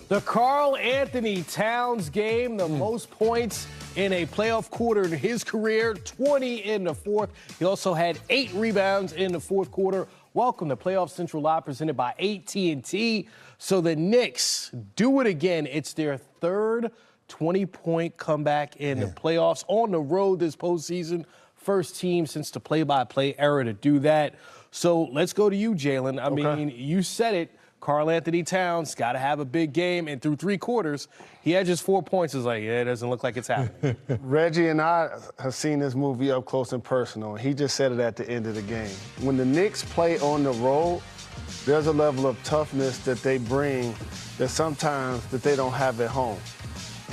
The Karl-Anthony Towns game, the most points in a playoff quarter in his career, 20 in the fourth. He also had 8 rebounds in the fourth quarter. Welcome to Playoff Central Live, presented by AT&T. So the Knicks do it again. It's their third 20-point comeback in the playoffs on the road this postseason. First team since the play-by-play era to do that. So let's go to you, Jalen. I mean, you said it. Karl-Anthony Towns got to have a big game, and through 3 quarters, he had just 4 points. It's like, yeah, it doesn't look like it's happening. Reggie and I have seen this movie up close and personal, and he just said it at the end of the game. When the Knicks play on the road, there's a level of toughness that they bring that sometimes that they don't have at home.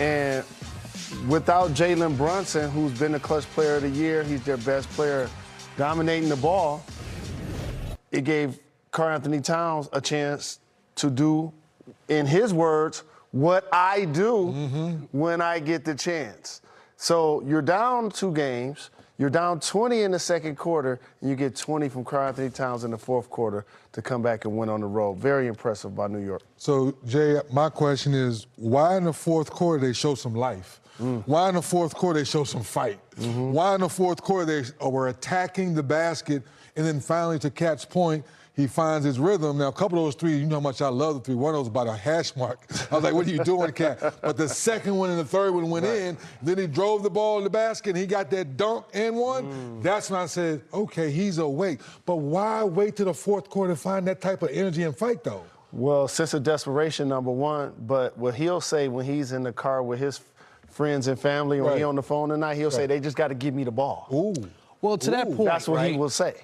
And without Jalen Brunson, who's been the clutch player of the year, he's their best player dominating the ball, it gave Karl-Anthony Towns a chance to do, in his words, what I do when I get the chance. So you're down 2 games, you're down 20 in the second quarter, and you get 20 from Karl-Anthony Towns in the fourth quarter to come back and win on the road. Very impressive by New York. So, Jay, my question is, why in the fourth quarter they show some life? Why in the fourth quarter they show some fight? Why in the fourth quarter they were attacking the basket, and then finally to Cat's point, he finds his rhythm. Now, a couple of those threes, you know how much I love the three. One of those was about a hash mark. I was like, what are you doing, Cat? But the second one and the third one went in. Then he drove the ball in the basket, and he got that dunk and one. That's when I said, okay, he's awake. But why wait to the fourth quarter to find that type of energy and fight, though? Well, sense of desperation, number one. But what he'll say when he's in the car with his friends and family, or he on the phone tonight, he'll say, they just got to give me the ball. Well, to that point, that's what he will say.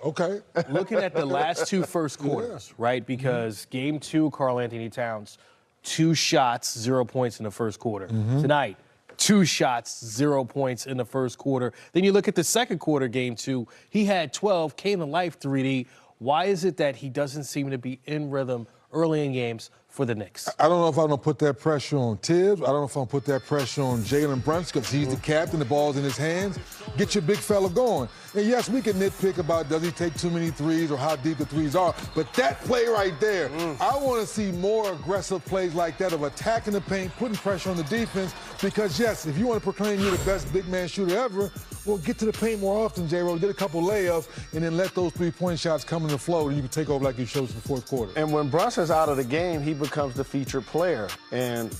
Looking at the last 2 first quarters, right? Because game 2, Karl-Anthony Towns, 2 shots, 0 points in the first quarter. Tonight, 2 shots, 0 points in the first quarter. Then you look at the second quarter, game 2, he had 12, came to life 3D. Why is it that he doesn't seem to be in rhythm early in games for the Knicks? I don't know if I'm going to put that pressure on Tibbs. I don't know if I'm going to put that pressure on Jalen Brunson because he's the captain, the ball's in his hands. Get your big fella going. And yes, we can nitpick about does he take too many threes or how deep the threes are, but that play right there, I want to see more aggressive plays like that of attacking the paint, putting pressure on the defense, because yes, if you want to proclaim you're the best big man shooter ever, well, get to the paint more often, J-Rose. Get a couple layups, and then let those 3-point shots come in the flow, and you can take over like you showed us in the fourth quarter. And when Brunson's out of the game, he becomes the featured player. And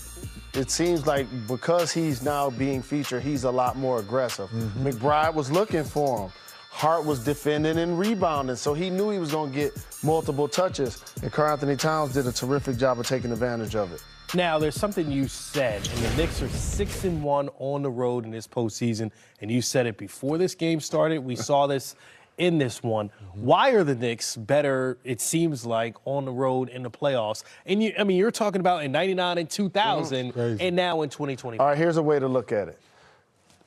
it seems like because he's now being featured, he's a lot more aggressive. McBride was looking for him. Hart was defending and rebounding, so he knew he was going to get multiple touches. And Karl-Anthony Towns did a terrific job of taking advantage of it. Now, there's something you said, and the Knicks are 6-1 on the road in this postseason, and you said it before this game started. We saw this in this one. Why are the Knicks better, it seems like, on the road in the playoffs? And I mean, you're talking about in 99 and 2000 and now in 2020. All right, here's a way to look at it.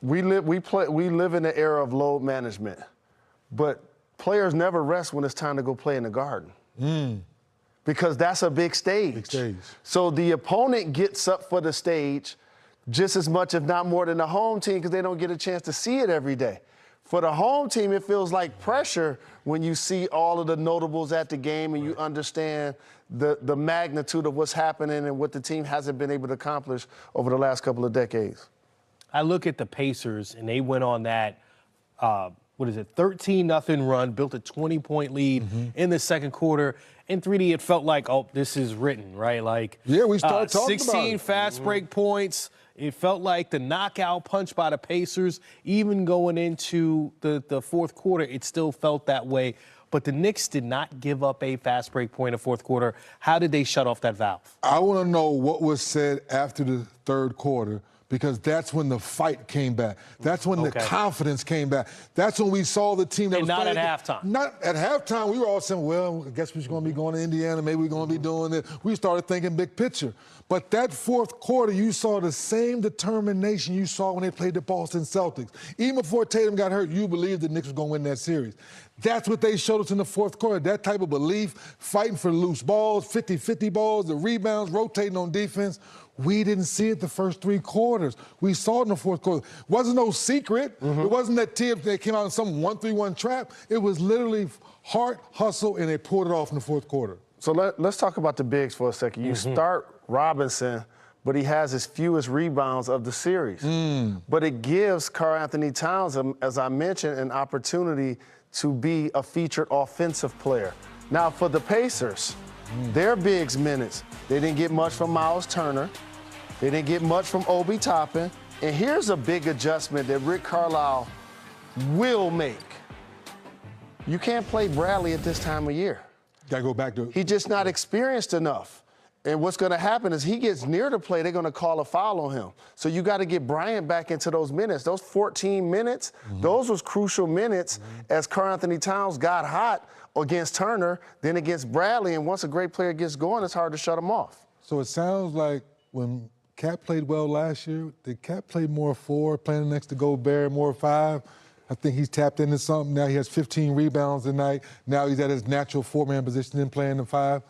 We live in the era of load management, but players never rest when it's time to go play in the Garden. Because that's a big stage. So the opponent gets up for the stage just as much, if not more, than the home team because they don't get a chance to see it every day. For the home team, it feels like pressure when you see all of the notables at the game and you understand the magnitude of what's happening and what the team hasn't been able to accomplish over the last couple of decades. I look at the Pacers, and they went on that, 13-0 run, built a 20-point lead in the second quarter. In 3D, it felt like, oh, this is written, right? Like, we started talking about 16 fast break points. It felt like the knockout punch by the Pacers. Even going into the fourth quarter, it still felt that way. But the Knicks did not give up a fast break point in the fourth quarter. How did they shut off that valve? I want to know what was said after the third quarter, because that's when the fight came back. That's when the confidence came back. That's when we saw the team that was not playing. At halftime. Not at halftime. We were all saying, well, I guess we're going to be going to Indiana. Maybe we're going to be doing it. We started thinking big picture. But that fourth quarter, you saw the same determination you saw when they played the Boston Celtics. Even before Tatum got hurt, you believed the Knicks was going to win that series. That's what they showed us in the fourth quarter, that type of belief, fighting for loose balls, 50-50 balls, the rebounds, rotating on defense. We didn't see it the first 3 quarters. We saw it in the fourth quarter. It wasn't no secret. It wasn't that Tibbs that came out in some 1-3-1 trap. It was literally heart, hustle, and they pulled it off in the fourth quarter. So let's talk about the bigs for a second. You start Robinson, but he has his fewest rebounds of the series. But it gives Karl-Anthony Towns, as I mentioned, an opportunity to be a featured offensive player. Now, for the Pacers, their bigs minutes, they didn't get much from Miles Turner. They didn't get much from Obi Toppin. And here's a big adjustment that Rick Carlisle will make. You can't play Bradley at this time of year. Got to go back to... He's just not experienced enough. And what's going to happen is he gets near the play, they're going to call a foul on him. So you got to get Bryant back into those minutes. Those 14 minutes, those was crucial minutes as Karl-Anthony Towns got hot against Turner, then against Bradley. And once a great player gets going, it's hard to shut him off. So it sounds like when Cat played well last year, did Cat play more 4, playing next to Gobert, more 5? I think he's tapped into something. Now he has 15 rebounds tonight. Now he's at his natural 4-man position and playing the 5.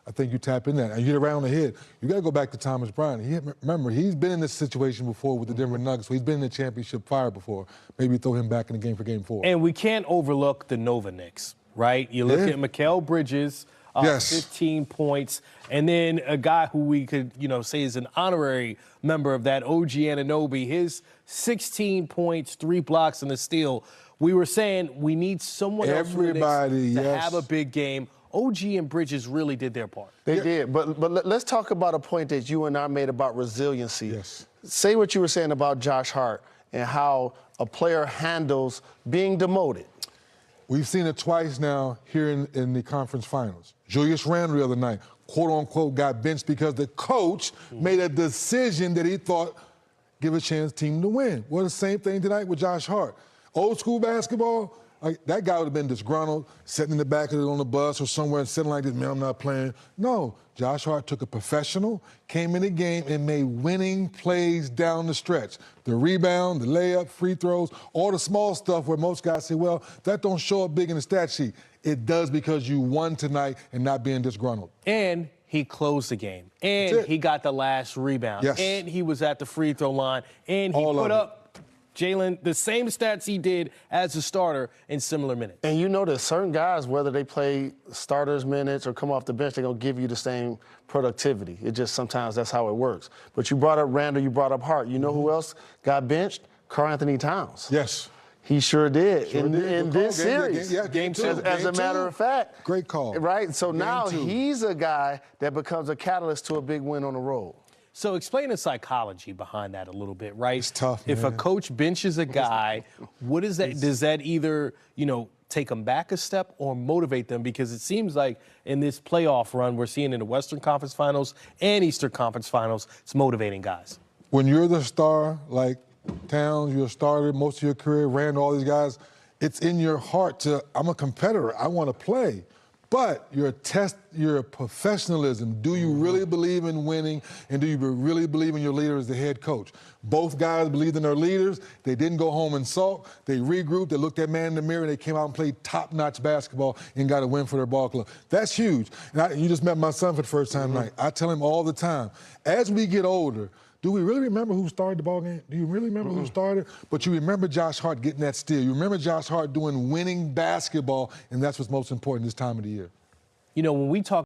I think you tap in that. And you get around the head. You got to go back to Thomas Bryant. Remember, he's been in this situation before with the Denver Nuggets. So he's been in the championship fire before. Maybe throw him back in the game for Game 4. And we can't overlook the Nova Knicks, right? You look at Mikal Bridges, 15 points, and then a guy who we could, say is an honorary member of that, OG Anunoby, his 16 points, 3 blocks, and a steal. We were saying we need someone else to have a big game. OG and Bridges really did their part. They did, but let's talk about a point that you and I made about resiliency. Yes. Say what you were saying about Josh Hart and how a player handles being demoted. We've seen it twice now here in the conference finals. Julius Randle the other night, quote-unquote, got benched because the coach made a decision that he thought give a chance team to win. Well, the same thing tonight with Josh Hart. Old school basketball, that guy would have been disgruntled, sitting in the back of it on the bus or somewhere and sitting like this, man, I'm not playing. No, Josh Hart took a professional, came in the game and made winning plays down the stretch. The rebound, the layup, free throws, all the small stuff where most guys say, well, that don't show up big in the stat sheet. It does because you won tonight and not being disgruntled. And he closed the game. And he got the last rebound. Yes. And he was at the free throw line. And he put up, Jalen, the same stats he did as a starter in similar minutes. And you know that certain guys, whether they play starters minutes or come off the bench, they're going to give you the same productivity. It just sometimes that's how it works. But you brought up Randle, you brought up Hart. You know who else got benched? Karl-Anthony Towns. Yes. He sure did in this series. Game 2. As a matter of fact. Great call. Right? So now 2. he's a guy that becomes a catalyst to a big win on the road. So explain the psychology behind that a little bit, right? It's tough, If a coach benches a guy, what is that? Does that either, take them back a step or motivate them? Because it seems like in this playoff run we're seeing in the Western Conference Finals and Eastern Conference Finals, it's motivating guys. When you're the star, like Towns, you're a starter most of your career, ran all these guys, it's in your heart to, I'm a competitor, I want to play. But your professionalism, do you really believe in winning, and do you really believe in your leader as the head coach? Both guys believed in their leaders. They didn't go home and sulk. They regrouped. They looked that man in the mirror. They came out and played top-notch basketball and got a win for their ball club. That's huge. And you just met my son for the first time tonight. I tell him all the time, as we get older, do we really remember who started the ball game? Do you really remember who started? But you remember Josh Hart getting that steal. You remember Josh Hart doing winning basketball, and that's what's most important this time of the year. When we talk